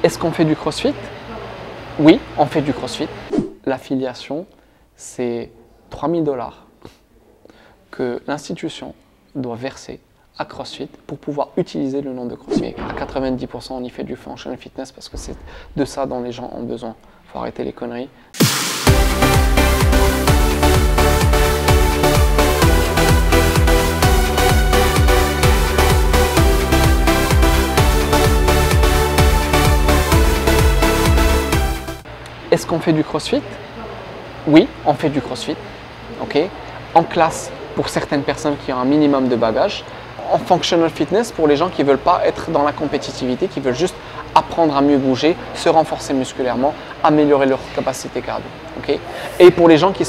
Est-ce qu'on fait du CrossFit? Oui, on fait du CrossFit. L'affiliation, c'est 3 000 $ que l'institution doit verser à CrossFit pour pouvoir utiliser le nom de CrossFit. À 90%, on y fait du functional fitness parce que c'est de ça dont les gens ont besoin. Il faut arrêter les conneries. Est-ce qu'on fait du CrossFit? Oui, on fait du CrossFit. Okay. En classe, pour certaines personnes qui ont un minimum de bagages. En functional fitness, pour les gens qui ne veulent pas être dans la compétitivité, qui veulent juste apprendre à mieux bouger, se renforcer musculairement, améliorer leur capacité cardio. Okay. Et pour les gens qui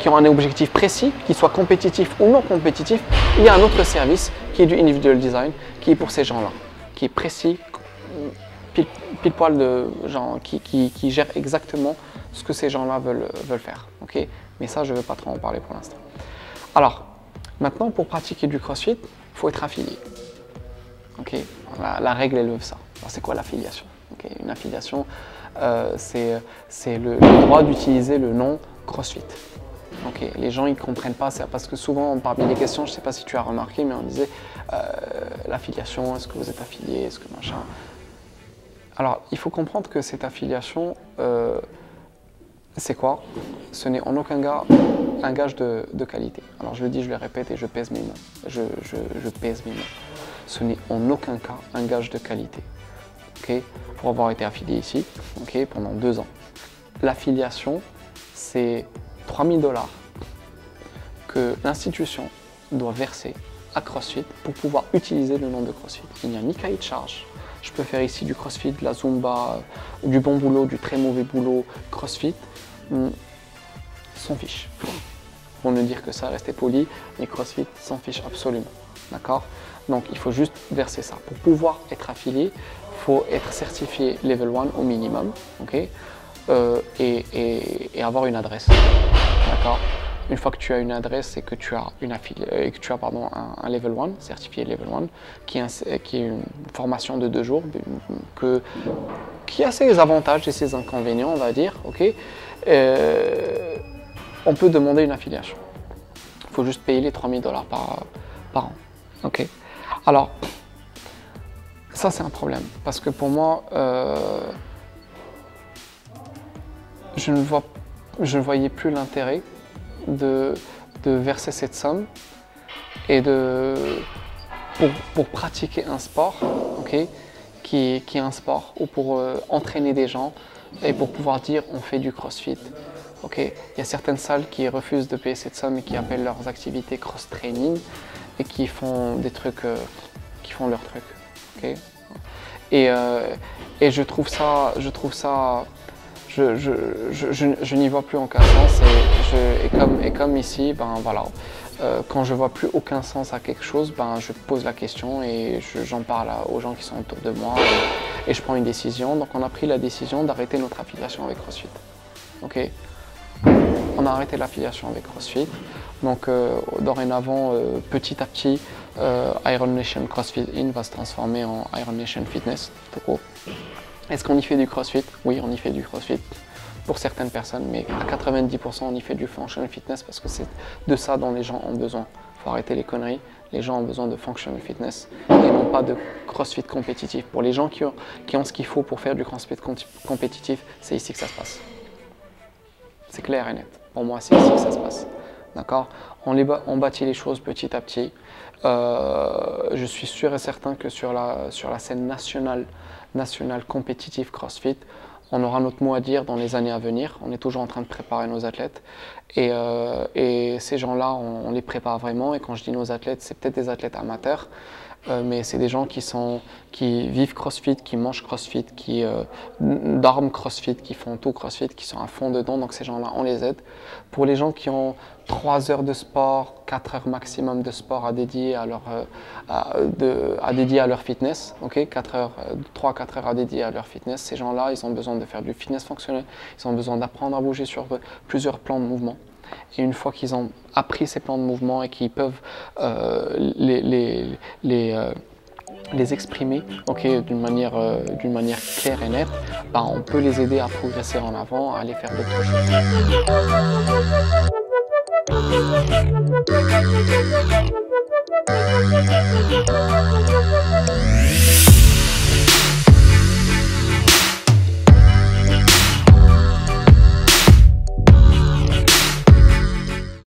ont un objectif précis, qu'ils soient compétitifs ou non compétitifs, il y a un autre service qui est du individual design, qui est pour ces gens-là, qui est précis, pile poil de gens qui gère exactement ce que ces gens-là veulent faire. Okay. Mais ça, je ne veux pas trop en parler pour l'instant. Alors, maintenant, pour pratiquer du CrossFit, il faut être affilié. Okay. La règle, elle veut ça. C'est quoi l'affiliation? Okay. Une affiliation, c'est le droit d'utiliser le nom CrossFit. Okay. Les gens, ils ne comprennent pas, parce que souvent, parmi les questions, je ne sais pas si tu as remarqué, mais on disait l'affiliation, est-ce que vous êtes affilié, est-ce que machin. Alors, il faut comprendre que cette affiliation, c'est quoi? Ce n'est en aucun cas un gage de qualité. Alors, je le dis, je le répète et je pèse mes mots. Je pèse mes mots. Ce n'est en aucun cas un gage de qualité. Okay? Pour avoir été affilié ici, okay, pendant 2 ans. L'affiliation, c'est 3 000 $ que l'institution doit verser à CrossFit pour pouvoir utiliser le nom de CrossFit. Il n'y a ni cahier de charge. Je peux faire ici du CrossFit, de la Zumba, du bon boulot, du très mauvais boulot, CrossFit, s'en fiche. Pour ne dire que ça, rester poli, mais CrossFit s'en fiche absolument. D'accord? Donc il faut juste verser ça. Pour pouvoir être affilié, il faut être certifié level 1 au minimum, okay? Et avoir une adresse. D'accord? Une fois que tu as une adresse et que tu as, un level 1, certifié level 1, qui est une formation de 2 jours, qui a ses avantages et ses inconvénients, on va dire, okay? On peut demander une affiliation. Il faut juste payer les 3 000 $ par an. Okay? Alors, ça c'est un problème, parce que pour moi, je ne voyais plus l'intérêt de verser cette somme et pour pratiquer un sport, okay, qui est un sport, ou pour entraîner des gens et pour pouvoir dire on fait du CrossFit. Okay. Il y a certaines salles qui refusent de payer cette somme et qui appellent leurs activités cross-training et qui font des trucs, qui font leurs trucs. Okay. Et je trouve ça, je n'y vois plus aucun sens et comme ici, ben voilà, quand je vois plus aucun sens à quelque chose, ben je pose la question et j'en parle aux gens qui sont autour de moi et je prends une décision. Donc on a pris la décision d'arrêter notre affiliation avec CrossFit. Okay. On a arrêté l'affiliation avec CrossFit. Donc dorénavant, petit à petit, Iron Nation CrossFit In va se transformer en Iron Nation Fitness. Est-ce qu'on y fait du CrossFit? Oui, on y fait du CrossFit pour certaines personnes, mais à 90%, on y fait du functional fitness parce que c'est de ça dont les gens ont besoin. Il faut arrêter les conneries. Les gens ont besoin de functional fitness et non pas de CrossFit compétitif. Pour les gens qui ont ce qu'il faut pour faire du CrossFit compétitif, c'est ici que ça se passe. C'est clair et net. Pour moi, c'est ici que ça se passe. D'accord? On bâtit les choses petit à petit. Je suis sûr et certain que sur la scène nationale compétitive CrossFit, on aura notre mot à dire dans les années à venir. On est toujours en train de préparer nos athlètes. Et ces gens-là, on les prépare vraiment. Et quand je dis nos athlètes, c'est peut-être des athlètes amateurs. Mais c'est des gens qui vivent CrossFit, qui mangent CrossFit, qui dorment CrossFit, qui font tout CrossFit, qui sont à fond dedans. Donc ces gens-là, on les aide. Pour les gens qui ont 3 heures de sport, 4 heures maximum de sport à dédier à leur fitness, okay, 3-4 heures à dédier à leur fitness, ces gens-là, ils ont besoin de faire du fitness fonctionnel, ils ont besoin d'apprendre à bouger sur plusieurs plans de mouvement. Et une fois qu'ils ont appris ces plans de mouvement et qu'ils peuvent les exprimer d'une manière claire et nette, ben, on peut les aider à progresser en avant, à aller faire d'autres choses.